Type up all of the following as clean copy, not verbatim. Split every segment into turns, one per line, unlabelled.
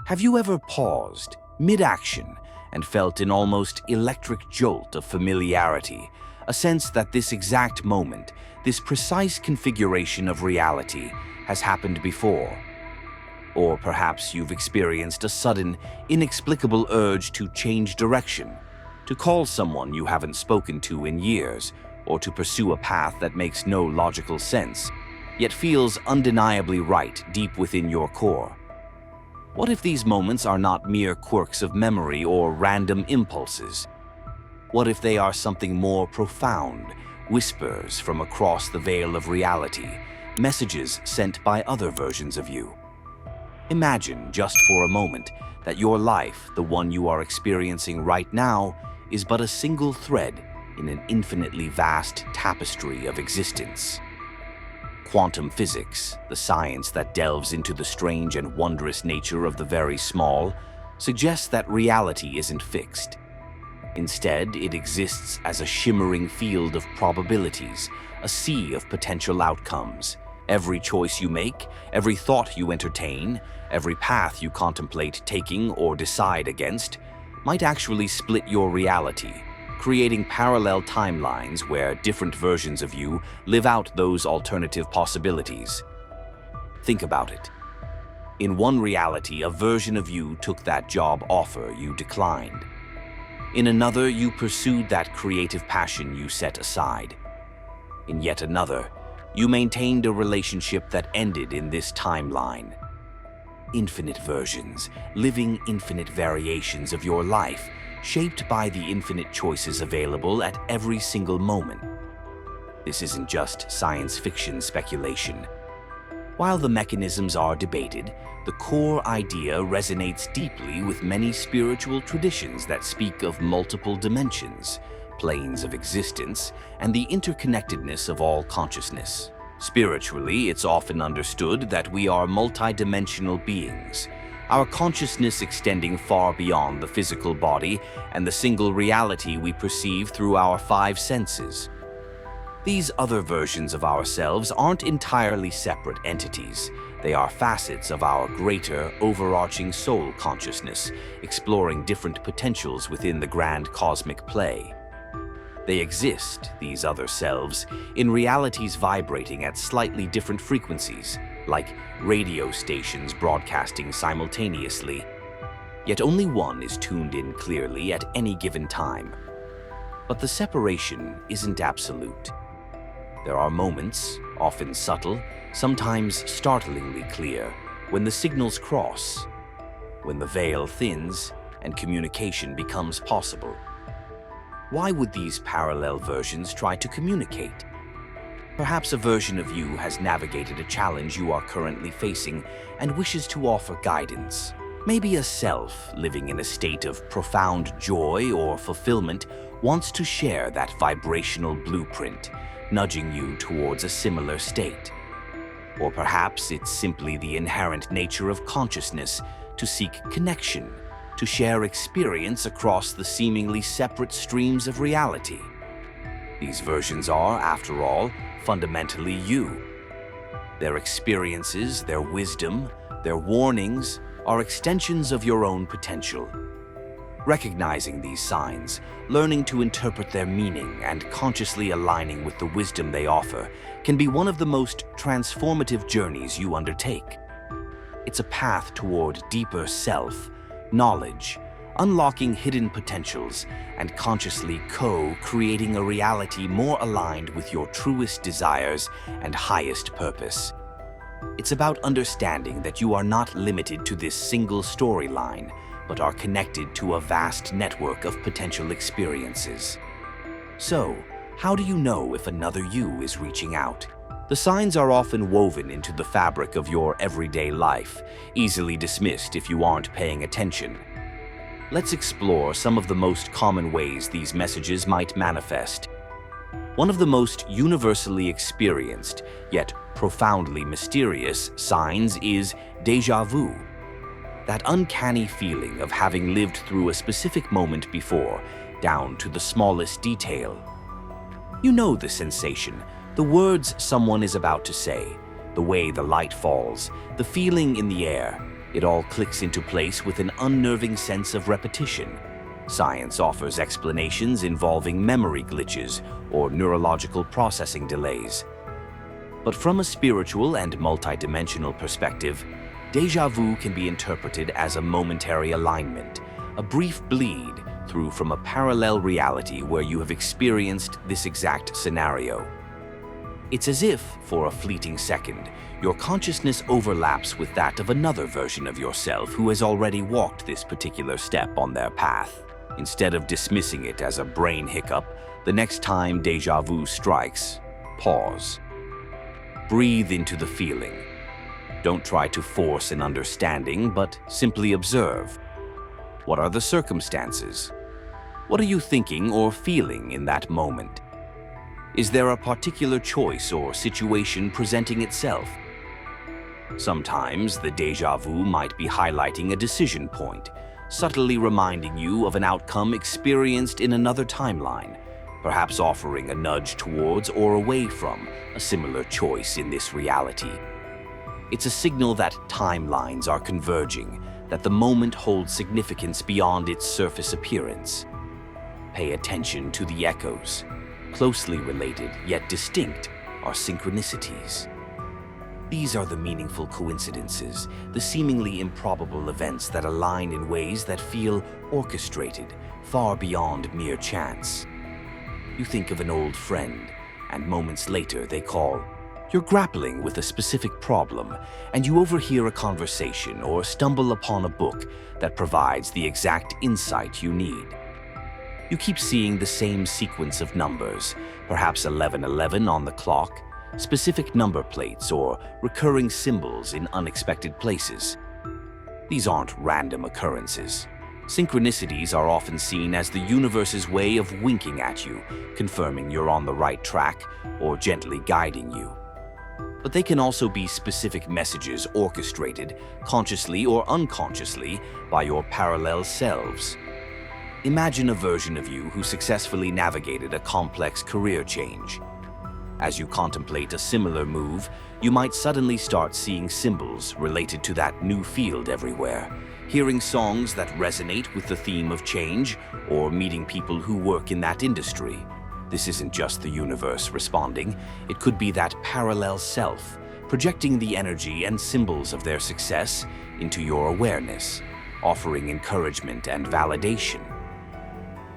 Have you ever paused mid-action and felt an almost electric jolt of familiarity, a sense that this exact moment, this precise configuration of reality, has happened before? Or perhaps you've experienced a sudden, inexplicable urge to change direction, to call someone you haven't spoken to in years, or to pursue a path that makes no logical sense, yet feels undeniably right deep within your core. What if these moments are not mere quirks of memory or random impulses? What if they are something more profound, whispers from across the veil of reality, messages sent by other versions of you? Imagine, just for a moment, that your life, the one you are experiencing right now, is but a single thread in an infinitely vast tapestry of existence. Quantum physics, the science that delves into the strange and wondrous nature of the very small, suggests that reality isn't fixed. Instead, it exists as a shimmering field of probabilities, a sea of potential outcomes. Every choice you make, every thought you entertain, every path you contemplate taking or decide against, might actually split your reality, creating parallel timelines where different versions of you live out those alternative possibilities. Think about it. In one reality, a version of you took that job offer you declined. In another, you pursued that creative passion you set aside. In yet another, you maintained a relationship that ended in this timeline. Infinite versions, living infinite variations of your life, shaped by the infinite choices available at every single moment. This isn't just science fiction speculation. While the mechanisms are debated, the core idea resonates deeply with many spiritual traditions that speak of multiple dimensions, planes of existence, and the interconnectedness of all consciousness. Spiritually, it's often understood that we are multidimensional beings, our consciousness extending far beyond the physical body and the single reality we perceive through our five senses. These other versions of ourselves aren't entirely separate entities. They are facets of our greater, overarching soul consciousness, exploring different potentials within the grand cosmic play. They exist, these other selves, in realities vibrating at slightly different frequencies, like radio stations broadcasting simultaneously. Yet only one is tuned in clearly at any given time. But the separation isn't absolute. There are moments, often subtle, sometimes startlingly clear, when the signals cross, when the veil thins and communication becomes possible. Why would these parallel versions try to communicate? Perhaps a version of you has navigated a challenge you are currently facing and wishes to offer guidance. Maybe a self living in a state of profound joy or fulfillment wants to share that vibrational blueprint, nudging you towards a similar state. Or perhaps it's simply the inherent nature of consciousness to seek connection, to share experience across the seemingly separate streams of reality. These versions are, after all, fundamentally you. Their experiences, their wisdom, their warnings are extensions of your own potential. Recognizing these signs, learning to interpret their meaning, and consciously aligning with the wisdom they offer can be one of the most transformative journeys you undertake. It's a path toward deeper self, knowledge, unlocking hidden potentials, and consciously co-creating a reality more aligned with your truest desires and highest purpose. It's about understanding that you are not limited to this single storyline, but are connected to a vast network of potential experiences. So, how do you know if another you is reaching out? The signs are often woven into the fabric of your everyday life, easily dismissed if you aren't paying attention. Let's explore some of the most common ways these messages might manifest. One of the most universally experienced, yet profoundly mysterious, signs is déjà vu. That uncanny feeling of having lived through a specific moment before, down to the smallest detail. You know the sensation, the words someone is about to say, the way the light falls, the feeling in the air. It all clicks into place with an unnerving sense of repetition. Science offers explanations involving memory glitches or neurological processing delays. But from a spiritual and multidimensional perspective, déjà vu can be interpreted as a momentary alignment, a brief bleed through from a parallel reality where you have experienced this exact scenario. It's as if, for a fleeting second, your consciousness overlaps with that of another version of yourself who has already walked this particular step on their path. Instead of dismissing it as a brain hiccup, the next time déjà vu strikes, pause. Breathe into the feeling. Don't try to force an understanding, but simply observe. What are the circumstances? What are you thinking or feeling in that moment? Is there a particular choice or situation presenting itself? Sometimes the déjà vu might be highlighting a decision point, subtly reminding you of an outcome experienced in another timeline, perhaps offering a nudge towards or away from a similar choice in this reality. It's a signal that timelines are converging, that the moment holds significance beyond its surface appearance. Pay attention to the echoes. Closely related, yet distinct, are synchronicities. These are the meaningful coincidences, the seemingly improbable events that align in ways that feel orchestrated, far beyond mere chance. You think of an old friend, and moments later they call. You're grappling with a specific problem, and you overhear a conversation or stumble upon a book that provides the exact insight you need. You keep seeing the same sequence of numbers, perhaps 1111 on the clock, specific number plates, or recurring symbols in unexpected places. These aren't random occurrences. Synchronicities are often seen as the universe's way of winking at you, confirming you're on the right track or gently guiding you. But they can also be specific messages orchestrated, consciously or unconsciously, by your parallel selves. Imagine a version of you who successfully navigated a complex career change. As you contemplate a similar move, you might suddenly start seeing symbols related to that new field everywhere, hearing songs that resonate with the theme of change, or meeting people who work in that industry. This isn't just the universe responding, it could be that parallel self, projecting the energy and symbols of their success into your awareness, offering encouragement and validation.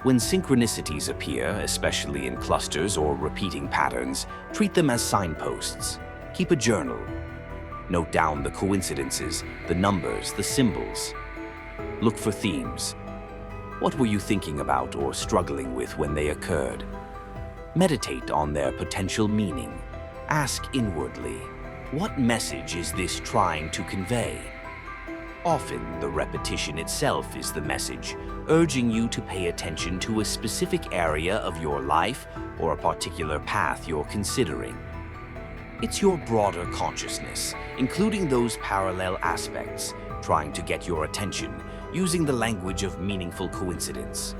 When synchronicities appear, especially in clusters or repeating patterns, treat them as signposts. Keep a journal. Note down the coincidences, the numbers, the symbols. Look for themes. What were you thinking about or struggling with when they occurred? Meditate on their potential meaning. Ask inwardly, what message is this trying to convey? Often, the repetition itself is the message, urging you to pay attention to a specific area of your life or a particular path you're considering. It's your broader consciousness, including those parallel aspects, trying to get your attention, using the language of meaningful coincidence.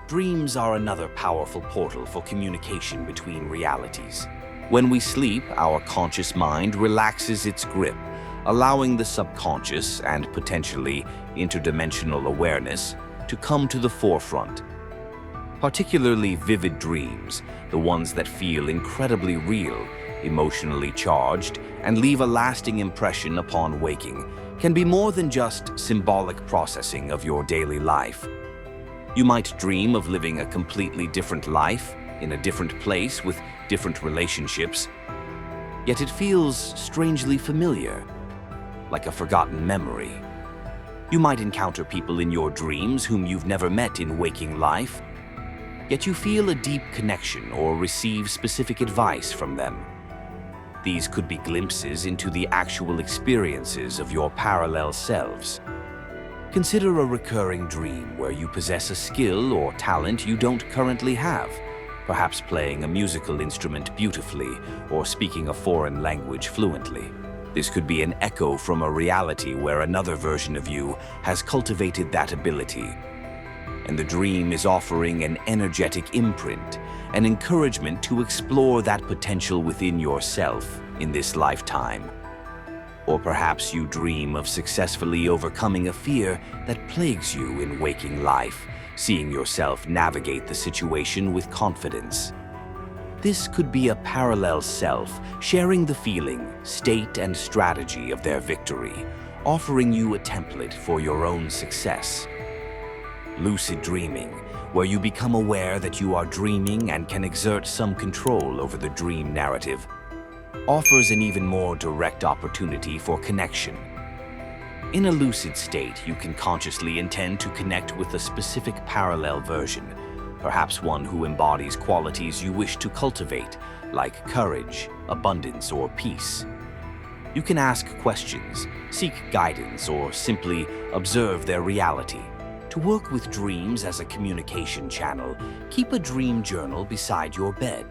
Dreams are another powerful portal for communication between realities. When we sleep, our conscious mind relaxes its grip, allowing the subconscious and potentially interdimensional awareness to come to the forefront. Particularly vivid dreams, the ones that feel incredibly real, emotionally charged, and leave a lasting impression upon waking, can be more than just symbolic processing of your daily life. You might dream of living a completely different life, in a different place with different relationships, yet it feels strangely familiar, like a forgotten memory. You might encounter people in your dreams whom you've never met in waking life, yet you feel a deep connection or receive specific advice from them. These could be glimpses into the actual experiences of your parallel selves. Consider a recurring dream where you possess a skill or talent you don't currently have, perhaps playing a musical instrument beautifully or speaking a foreign language fluently. This could be an echo from a reality where another version of you has cultivated that ability. And the dream is offering an energetic imprint, an encouragement to explore that potential within yourself in this lifetime. Or perhaps you dream of successfully overcoming a fear that plagues you in waking life, seeing yourself navigate the situation with confidence. This could be a parallel self, sharing the feeling, state, and strategy of their victory, offering you a template for your own success. Lucid dreaming, where you become aware that you are dreaming and can exert some control over the dream narrative, offers an even more direct opportunity for connection. In a lucid state, you can consciously intend to connect with a specific parallel version, perhaps one who embodies qualities you wish to cultivate, like courage, abundance, or peace. You can ask questions, seek guidance, or simply observe their reality. To work with dreams as a communication channel, keep a dream journal beside your bed.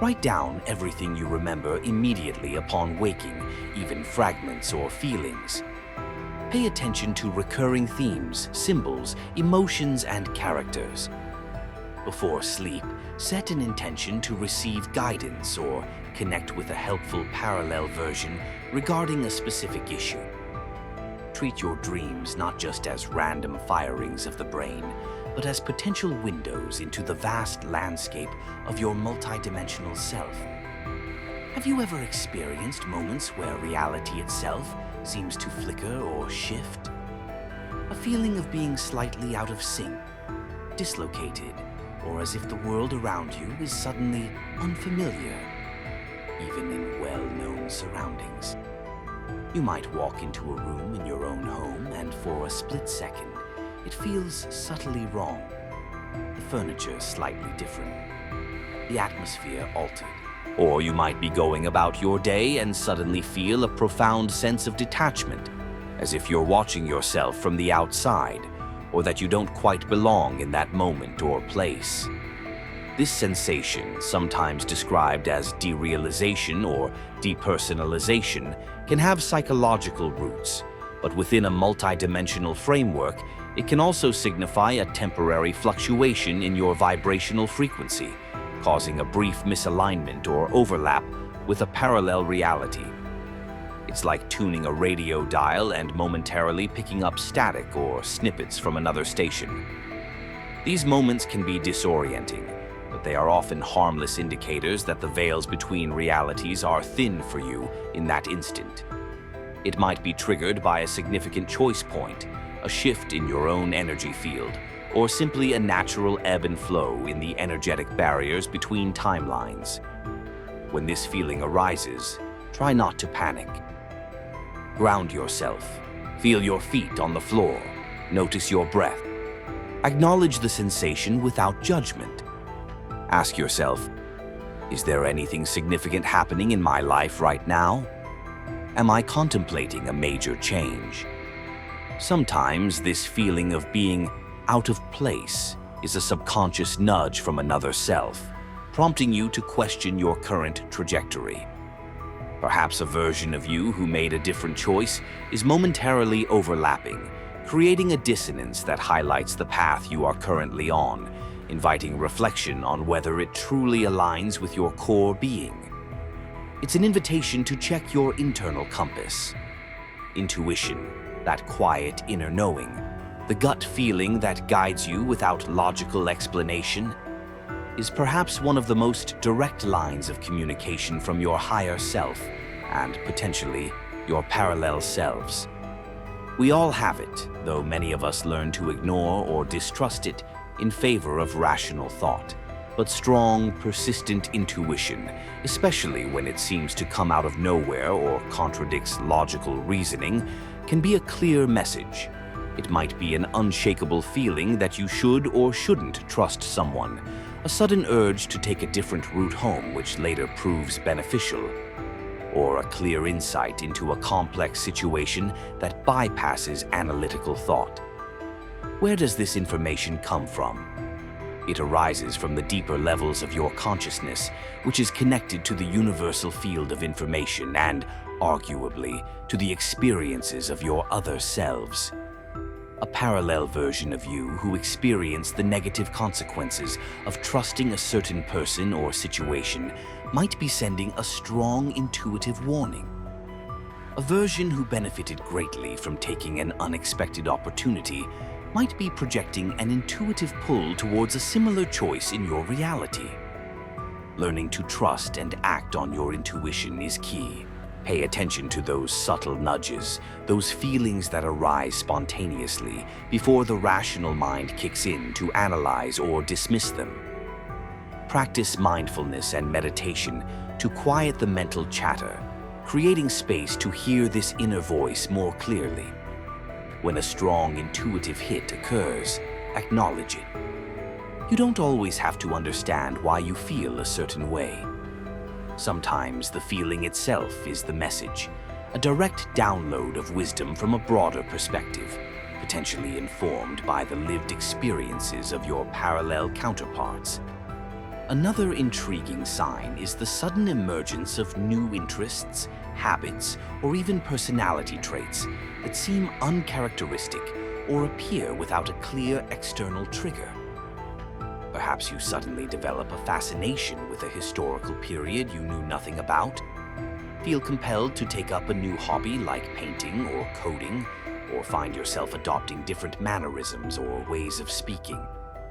Write down everything you remember immediately upon waking, even fragments or feelings. Pay attention to recurring themes, symbols, emotions, and characters. Before sleep, set an intention to receive guidance or connect with a helpful parallel version regarding a specific issue. Treat your dreams not just as random firings of the brain, but as potential windows into the vast landscape of your multidimensional self. Have you ever experienced moments where reality itself seems to flicker or shift? A feeling of being slightly out of sync, dislocated, or as if the world around you is suddenly unfamiliar, even in well-known surroundings. You might walk into a room in your own home and for a split second, it feels subtly wrong. The furniture slightly different, the atmosphere altered. Or you might be going about your day and suddenly feel a profound sense of detachment, as if you're watching yourself from the outside, or that you don't quite belong in that moment or place. This sensation, sometimes described as derealization or depersonalization, can have psychological roots, but within a multidimensional framework, it can also signify a temporary fluctuation in your vibrational frequency, causing a brief misalignment or overlap with a parallel reality. It's like tuning a radio dial and momentarily picking up static or snippets from another station. These moments can be disorienting, but they are often harmless indicators that the veils between realities are thin for you in that instant. It might be triggered by a significant choice point, a shift in your own energy field, or simply a natural ebb and flow in the energetic barriers between timelines. When this feeling arises, try not to panic. Ground yourself. Feel your feet on the floor. Notice your breath. Acknowledge the sensation without judgment. Ask yourself, is there anything significant happening in my life right now? Am I contemplating a major change? Sometimes this feeling of being out of place is a subconscious nudge from another self, prompting you to question your current trajectory. Perhaps a version of you who made a different choice is momentarily overlapping, creating a dissonance that highlights the path you are currently on, inviting reflection on whether it truly aligns with your core being. It's an invitation to check your internal compass. Intuition, that quiet inner knowing, the gut feeling that guides you without logical explanation, is perhaps one of the most direct lines of communication from your higher self and potentially your parallel selves. We all have it, though many of us learn to ignore or distrust it in favor of rational thought. But strong, persistent intuition, especially when it seems to come out of nowhere or contradicts logical reasoning, can be a clear message. It might be an unshakable feeling that you should or shouldn't trust someone, a sudden urge to take a different route home which later proves beneficial, or a clear insight into a complex situation that bypasses analytical thought. Where does this information come from? It arises from the deeper levels of your consciousness, which is connected to the universal field of information and, arguably, to the experiences of your other selves. A parallel version of you who experienced the negative consequences of trusting a certain person or situation might be sending a strong intuitive warning. A version who benefited greatly from taking an unexpected opportunity might be projecting an intuitive pull towards a similar choice in your reality. Learning to trust and act on your intuition is key. Pay attention to those subtle nudges, those feelings that arise spontaneously before the rational mind kicks in to analyze or dismiss them. Practice mindfulness and meditation to quiet the mental chatter, creating space to hear this inner voice more clearly. When a strong intuitive hit occurs, acknowledge it. You don't always have to understand why you feel a certain way. Sometimes the feeling itself is the message, a direct download of wisdom from a broader perspective, potentially informed by the lived experiences of your parallel counterparts. Another intriguing sign is the sudden emergence of new interests, habits, or even personality traits that seem uncharacteristic or appear without a clear external trigger. Perhaps you suddenly develop a fascination with a historical period you knew nothing about, feel compelled to take up a new hobby like painting or coding, or find yourself adopting different mannerisms or ways of speaking.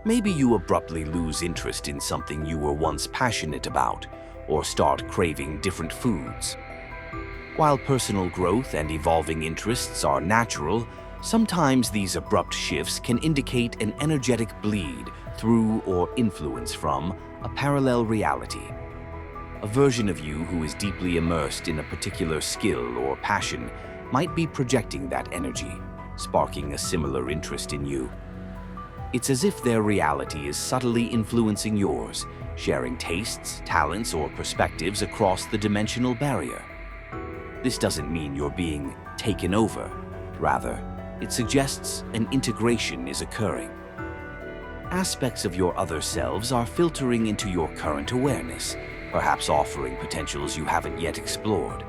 Maybe you abruptly lose interest in something you were once passionate about, or start craving different foods. While personal growth and evolving interests are natural, sometimes these abrupt shifts can indicate an energetic bleed through or influence from a parallel reality. A version of you who is deeply immersed in a particular skill or passion might be projecting that energy, sparking a similar interest in you. It's as if their reality is subtly influencing yours, sharing tastes, talents, or perspectives across the dimensional barrier. This doesn't mean you're being taken over. Rather, it suggests an integration is occurring. Aspects of your other selves are filtering into your current awareness, perhaps offering potentials you haven't yet explored.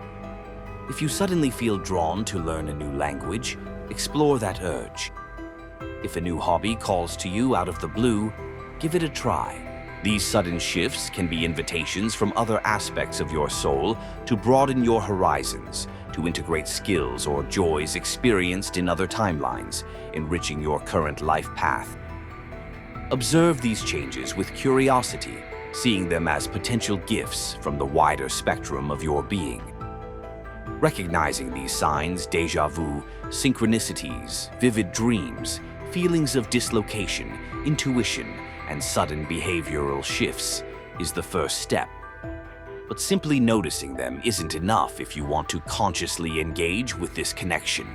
If you suddenly feel drawn to learn a new language, explore that urge. If a new hobby calls to you out of the blue, give it a try. These sudden shifts can be invitations from other aspects of your soul to broaden your horizons, to integrate skills or joys experienced in other timelines, enriching your current life path. Observe these changes with curiosity, seeing them as potential gifts from the wider spectrum of your being. Recognizing these signs, déjà vu, synchronicities, vivid dreams, feelings of dislocation, intuition, and sudden behavioral shifts is the first step. But simply noticing them isn't enough if you want to consciously engage with this connection.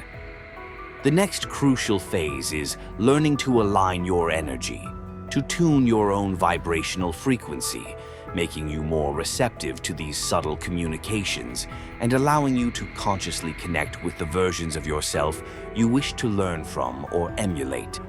The next crucial phase is learning to align your energy, to tune your own vibrational frequency, making you more receptive to these subtle communications and allowing you to consciously connect with the versions of yourself you wish to learn from or emulate.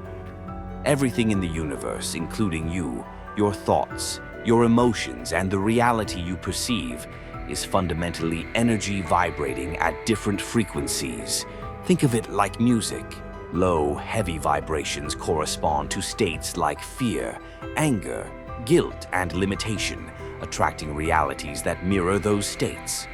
Everything in the universe, including you, your thoughts, your emotions, and the reality you perceive, is fundamentally energy vibrating at different frequencies. Think of it like music. Low, heavy vibrations correspond to states like fear, anger, guilt, and limitation, attracting realities that mirror those states.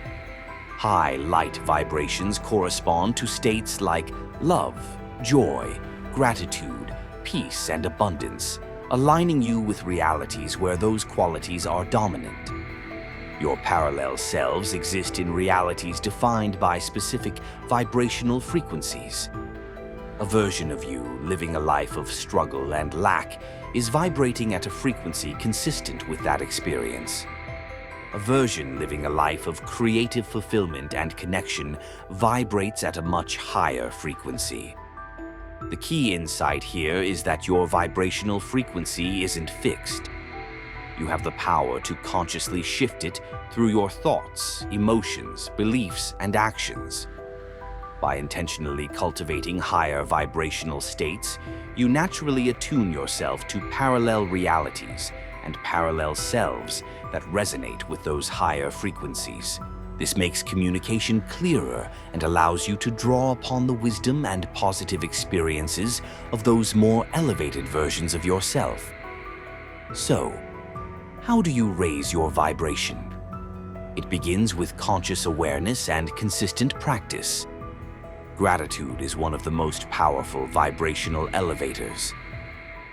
High, light vibrations correspond to states like love, joy, gratitude, peace, and abundance, aligning you with realities where those qualities are dominant. Your parallel selves exist in realities defined by specific vibrational frequencies. A version of you living a life of struggle and lack is vibrating at a frequency consistent with that experience. A version living a life of creative fulfillment and connection vibrates at a much higher frequency. The key insight here is that your vibrational frequency isn't fixed. You have the power to consciously shift it through your thoughts, emotions, beliefs, and actions. By intentionally cultivating higher vibrational states, you naturally attune yourself to parallel realities and parallel selves that resonate with those higher frequencies. This makes communication clearer and allows you to draw upon the wisdom and positive experiences of those more elevated versions of yourself. So, how do you raise your vibration? It begins with conscious awareness and consistent practice. Gratitude is one of the most powerful vibrational elevators.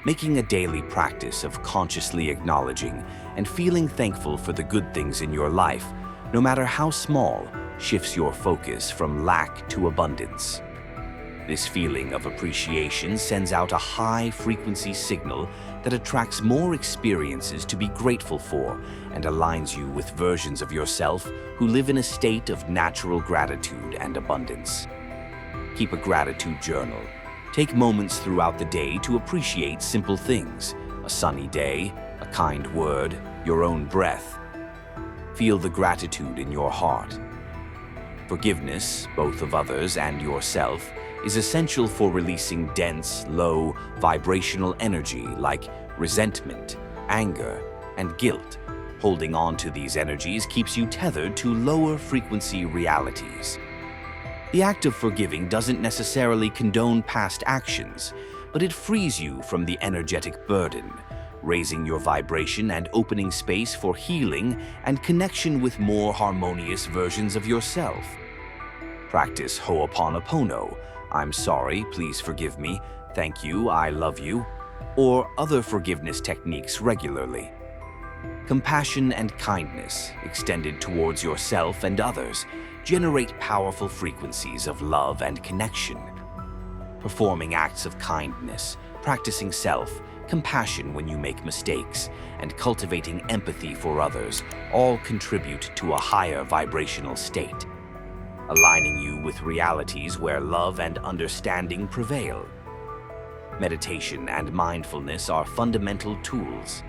Making a daily practice of consciously acknowledging and feeling thankful for the good things in your life, no matter how small, shifts your focus from lack to abundance. This feeling of appreciation sends out a high-frequency signal that attracts more experiences to be grateful for and aligns you with versions of yourself who live in a state of natural gratitude and abundance. Keep a gratitude journal. Take moments throughout the day to appreciate simple things: a sunny day, a kind word, your own breath. Feel the gratitude in your heart. Forgiveness, both of others and yourself, is essential for releasing dense, low, vibrational energy like resentment, anger, and guilt. Holding on to these energies keeps you tethered to lower frequency realities. The act of forgiving doesn't necessarily condone past actions, but it frees you from the energetic burden, raising your vibration and opening space for healing and connection with more harmonious versions of yourself. Practice Ho'oponopono, I'm sorry, please forgive me, thank you, I love you, or other forgiveness techniques regularly. Compassion and kindness, extended towards yourself and others, generate powerful frequencies of love and connection. Performing acts of kindness, practicing self-compassion when you make mistakes, and cultivating empathy for others all contribute to a higher vibrational state, aligning you with realities where love and understanding prevail. Meditation and mindfulness are fundamental tools.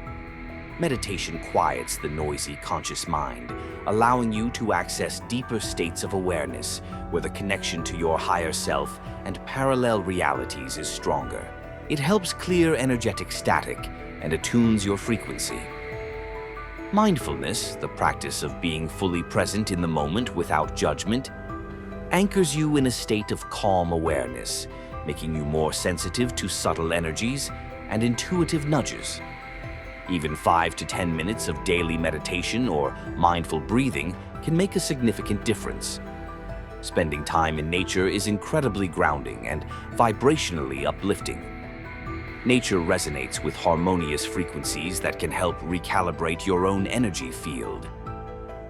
Meditation quiets the noisy conscious mind, allowing you to access deeper states of awareness where the connection to your higher self and parallel realities is stronger. It helps clear energetic static and attunes your frequency. Mindfulness, the practice of being fully present in the moment without judgment, anchors you in a state of calm awareness, making you more sensitive to subtle energies and intuitive nudges. Even 5 to 10 minutes of daily meditation or mindful breathing can make a significant difference. Spending time in nature is incredibly grounding and vibrationally uplifting. Nature resonates with harmonious frequencies that can help recalibrate your own energy field.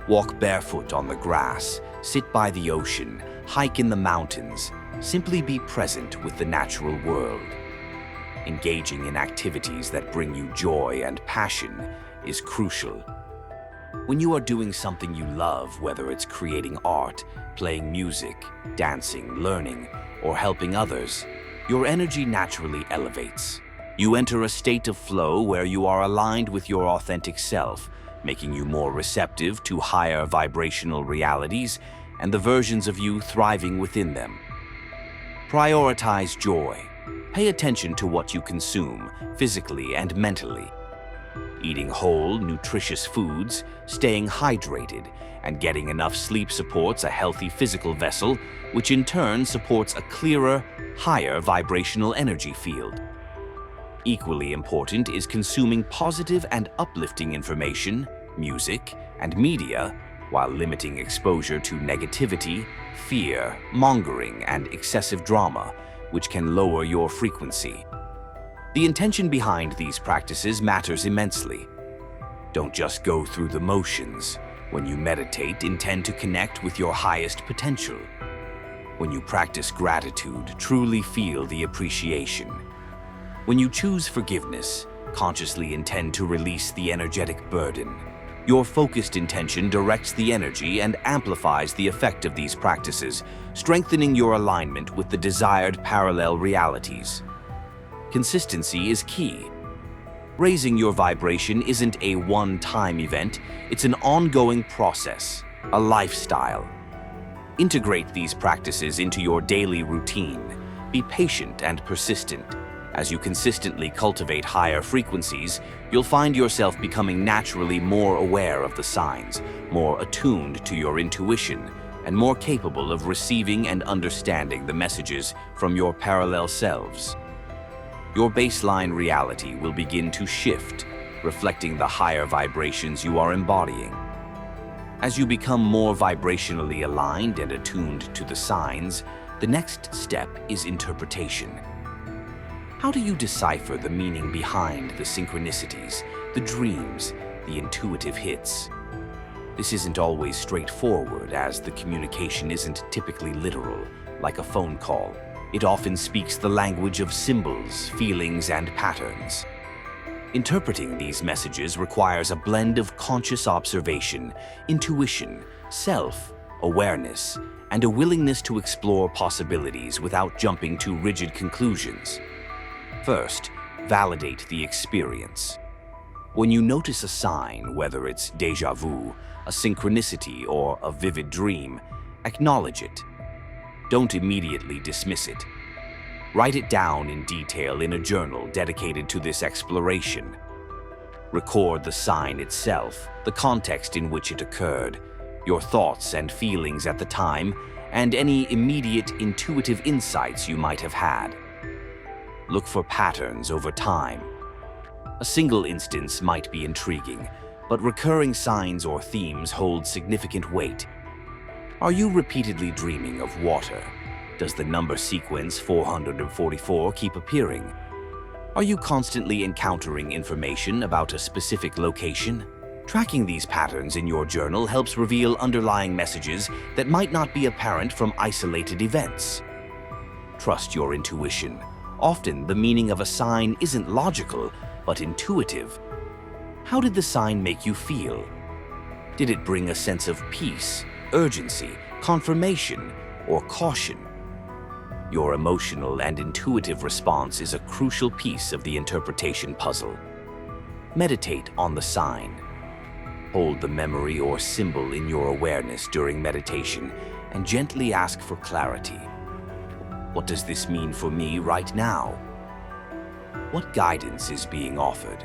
Walk barefoot on the grass, sit by the ocean, hike in the mountains, simply be present with the natural world. Engaging in activities that bring you joy and passion is crucial. When you are doing something you love, whether it's creating art, playing music, dancing, learning, or helping others, your energy naturally elevates. You enter a state of flow where you are aligned with your authentic self, making you more receptive to higher vibrational realities and the versions of you thriving within them. Prioritize joy. Pay attention to what you consume, physically and mentally. Eating whole, nutritious foods, staying hydrated, and getting enough sleep supports a healthy physical vessel, which in turn supports a clearer, higher vibrational energy field. Equally important is consuming positive and uplifting information, music, and media, while limiting exposure to negativity, fear, mongering, and excessive drama, which can lower your frequency. The intention behind these practices matters immensely. Don't just go through the motions. When you meditate, intend to connect with your highest potential. When you practice gratitude, truly feel the appreciation. When you choose forgiveness, consciously intend to release the energetic burden. Your focused intention directs the energy and amplifies the effect of these practices, strengthening your alignment with the desired parallel realities. Consistency is key. Raising your vibration isn't a one-time event, it's an ongoing process, a lifestyle. Integrate these practices into your daily routine. Be patient and persistent. As you consistently cultivate higher frequencies, you'll find yourself becoming naturally more aware of the signs, more attuned to your intuition, and more capable of receiving and understanding the messages from your parallel selves. Your baseline reality will begin to shift, reflecting the higher vibrations you are embodying. As you become more vibrationally aligned and attuned to the signs, the next step is interpretation. How do you decipher the meaning behind the synchronicities, the dreams, the intuitive hits? This isn't always straightforward, as the communication isn't typically literal, like a phone call. It often speaks the language of symbols, feelings, and patterns. Interpreting these messages requires a blend of conscious observation, intuition, self-awareness, and a willingness to explore possibilities without jumping to rigid conclusions. First, validate the experience. When you notice a sign, whether it's déjà vu, a synchronicity, or a vivid dream, acknowledge it. Don't immediately dismiss it. Write it down in detail in a journal dedicated to this exploration. Record the sign itself, the context in which it occurred, your thoughts and feelings at the time, and any immediate intuitive insights you might have had. Look for patterns over time. A single instance might be intriguing, but recurring signs or themes hold significant weight. Are you repeatedly dreaming of water? Does the number sequence 444 keep appearing? Are you constantly encountering information about a specific location? Tracking these patterns in your journal helps reveal underlying messages that might not be apparent from isolated events. Trust your intuition. Often, the meaning of a sign isn't logical, but intuitive. How did the sign make you feel? Did it bring a sense of peace, urgency, confirmation, or caution? Your emotional and intuitive response is a crucial piece of the interpretation puzzle. Meditate on the sign. Hold the memory or symbol in your awareness during meditation and gently ask for clarity. What does this mean for me right now? What guidance is being offered?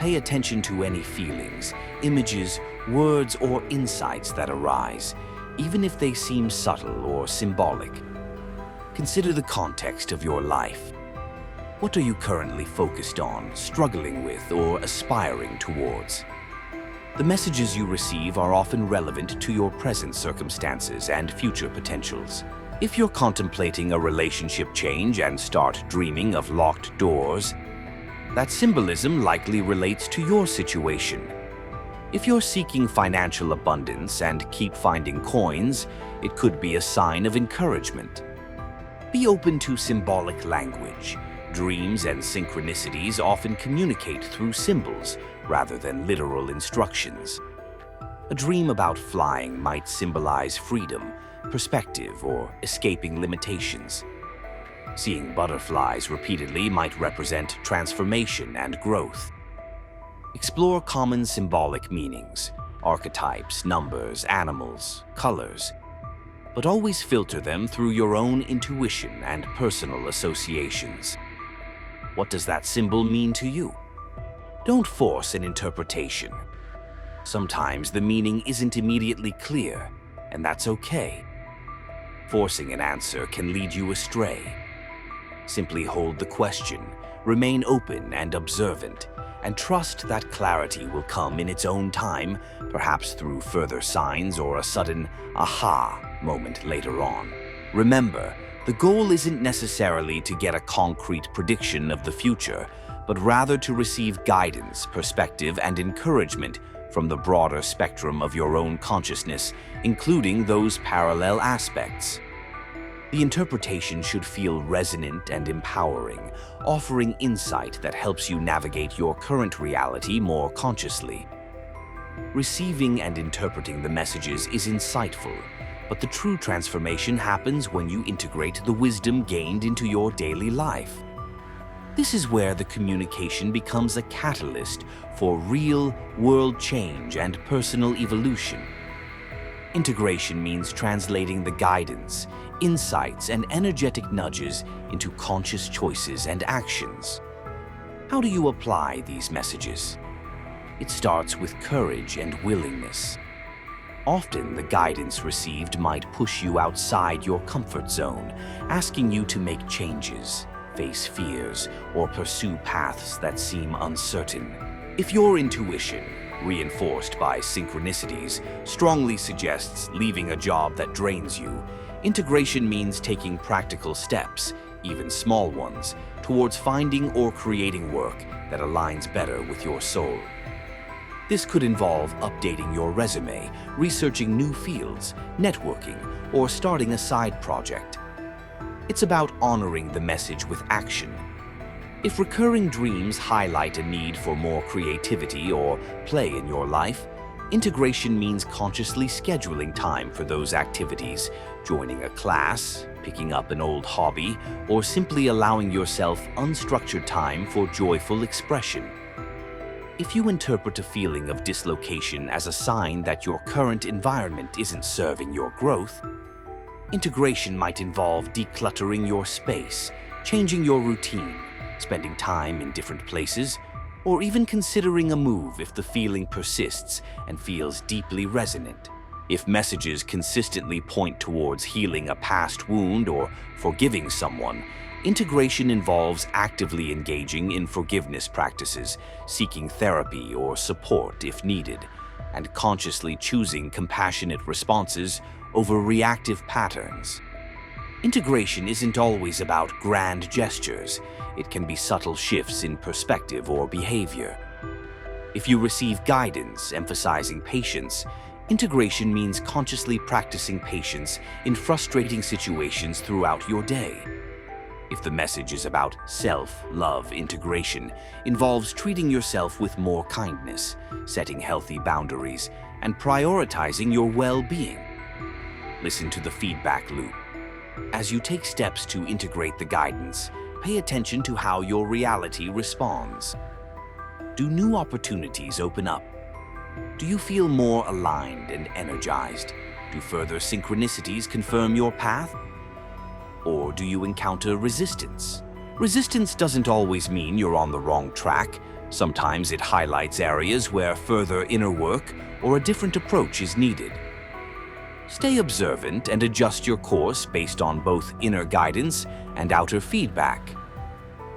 Pay attention to any feelings, images, words, or insights that arise, even if they seem subtle or symbolic. Consider the context of your life. What are you currently focused on, struggling with, or aspiring towards? The messages you receive are often relevant to your present circumstances and future potentials. If you're contemplating a relationship change and start dreaming of locked doors, that symbolism likely relates to your situation. If you're seeking financial abundance and keep finding coins, it could be a sign of encouragement. Be open to symbolic language. Dreams and synchronicities often communicate through symbols rather than literal instructions. A dream about flying might symbolize freedom, perspective, or escaping limitations. Seeing butterflies repeatedly might represent transformation and growth. Explore common symbolic meanings, archetypes, numbers, animals, colors, but always filter them through your own intuition and personal associations. What does that symbol mean to you? Don't force an interpretation. Sometimes the meaning isn't immediately clear, and that's okay. Forcing an answer can lead you astray. Simply hold the question, remain open and observant, and trust that clarity will come in its own time, perhaps through further signs or a sudden aha moment later on. Remember, the goal isn't necessarily to get a concrete prediction of the future, but rather to receive guidance, perspective, and encouragement from the broader spectrum of your own consciousness, including those parallel aspects. The interpretation should feel resonant and empowering, offering insight that helps you navigate your current reality more consciously. Receiving and interpreting the messages is insightful, but the true transformation happens when you integrate the wisdom gained into your daily life. This is where the communication becomes a catalyst for real world change and personal evolution. Integration means translating the guidance, insights, and energetic nudges into conscious choices and actions. How do you apply these messages? It starts with courage and willingness. Often, the guidance received might push you outside your comfort zone, asking you to make changes, face fears, or pursue paths that seem uncertain. If your intuition, reinforced by Synchronicities, strongly suggests leaving a job that drains you. Integration means taking practical steps, even small ones, towards finding or creating work that aligns better with your soul. This could involve updating your resume, researching new fields, networking, or starting a side project. It's about honoring the message with action. If recurring dreams highlight a need for more creativity or play in your life, integration means consciously scheduling time for those activities, joining a class, picking up an old hobby, or simply allowing yourself unstructured time for joyful expression. If you interpret a feeling of dislocation as a sign that your current environment isn't serving your growth, integration might involve decluttering your space, changing your routine, spending time in different places, or even considering a move if the feeling persists and feels deeply resonant. If messages consistently point towards healing a past wound or forgiving someone, integration involves actively engaging in forgiveness practices, seeking therapy or support if needed, and consciously choosing compassionate responses over reactive patterns. Integration isn't always about grand gestures. It can be subtle shifts in perspective or behavior. If you receive guidance emphasizing patience, integration means consciously practicing patience in frustrating situations throughout your day. If the message is about self-love, integration involves treating yourself with more kindness, setting healthy boundaries, and prioritizing your well-being. Listen to the feedback loop. As you take steps to integrate the guidance, pay attention to how your reality responds. Do new opportunities open up? Do you feel more aligned and energized? Do further synchronicities confirm your path? Or do you encounter resistance? Resistance doesn't always mean you're on the wrong track. Sometimes it highlights areas where further inner work or a different approach is needed. Stay observant and adjust your course based on both inner guidance and outer feedback.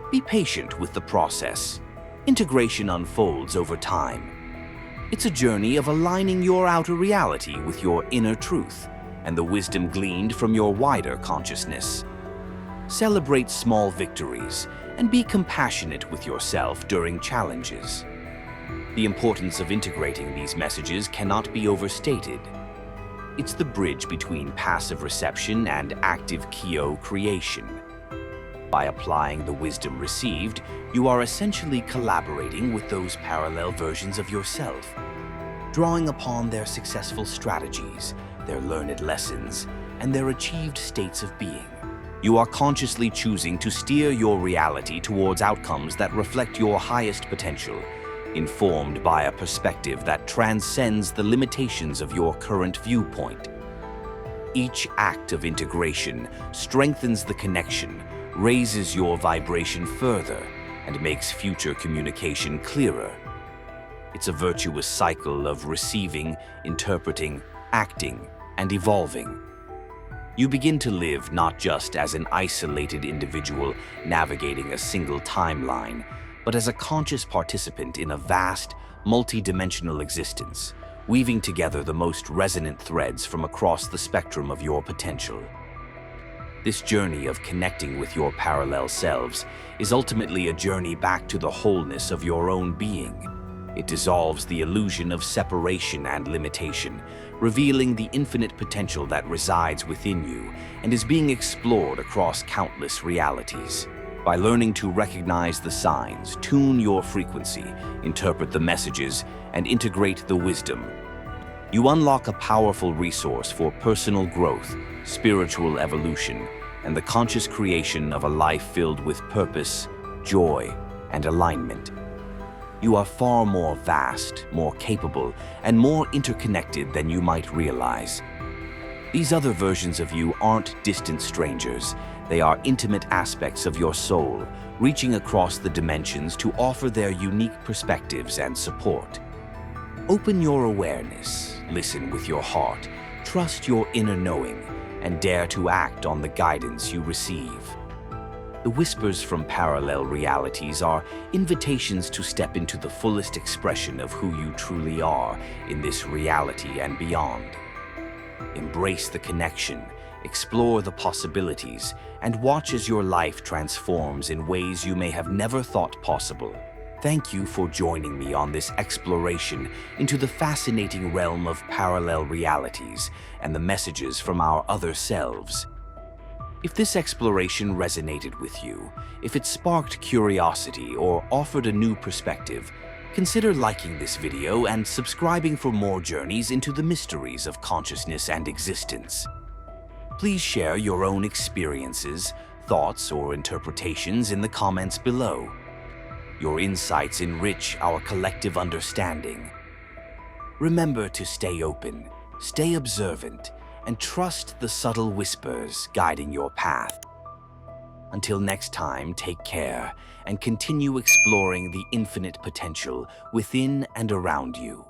Be patient with the process. Integration unfolds over time. It's a journey of aligning your outer reality with your inner truth and the wisdom gleaned from your wider consciousness. Celebrate small victories and be compassionate with yourself during challenges. The importance of integrating these messages cannot be overstated. It's the bridge between passive reception and active co-creation. By applying the wisdom received, you are essentially collaborating with those parallel versions of yourself, drawing upon their successful strategies, their learned lessons, and their achieved states of being. You are consciously choosing to steer your reality towards outcomes that reflect your highest potential, informed by a perspective that transcends the limitations of your current viewpoint. Each act of integration strengthens the connection, raises your vibration further, and makes future communication clearer. It's a virtuous cycle of receiving, interpreting, acting, and evolving. You begin to live not just as an isolated individual navigating a single timeline, but as a conscious participant in a vast, multidimensional existence, weaving together the most resonant threads from across the spectrum of your potential. This journey of connecting with your parallel selves is ultimately a journey back to the wholeness of your own being. It dissolves the illusion of separation and limitation, revealing the infinite potential that resides within you and is being explored across countless realities. By learning to recognize the signs, tune your frequency, interpret the messages, and integrate the wisdom, you unlock a powerful resource for personal growth, spiritual evolution, and the conscious creation of a life filled with purpose, joy, and alignment. You are far more vast, more capable, and more interconnected than you might realize. These other versions of you aren't distant strangers. They are intimate aspects of your soul, reaching across the dimensions to offer their unique perspectives and support. Open your awareness, listen with your heart, trust your inner knowing, and dare to act on the guidance you receive. The whispers from parallel realities are invitations to step into the fullest expression of who you truly are in this reality and beyond. Embrace the connection, explore the possibilities, and watch as your life transforms in ways you may have never thought possible. Thank you for joining me on this exploration into the fascinating realm of parallel realities and the messages from our other selves. If this exploration resonated with you, if it sparked curiosity or offered a new perspective, consider liking this video and subscribing for more journeys into the mysteries of consciousness and existence. Please share your own experiences, thoughts, or interpretations in the comments below. Your insights enrich our collective understanding. Remember to stay open, stay observant, and trust the subtle whispers guiding your path. Until next time, take care and continue exploring the infinite potential within and around you.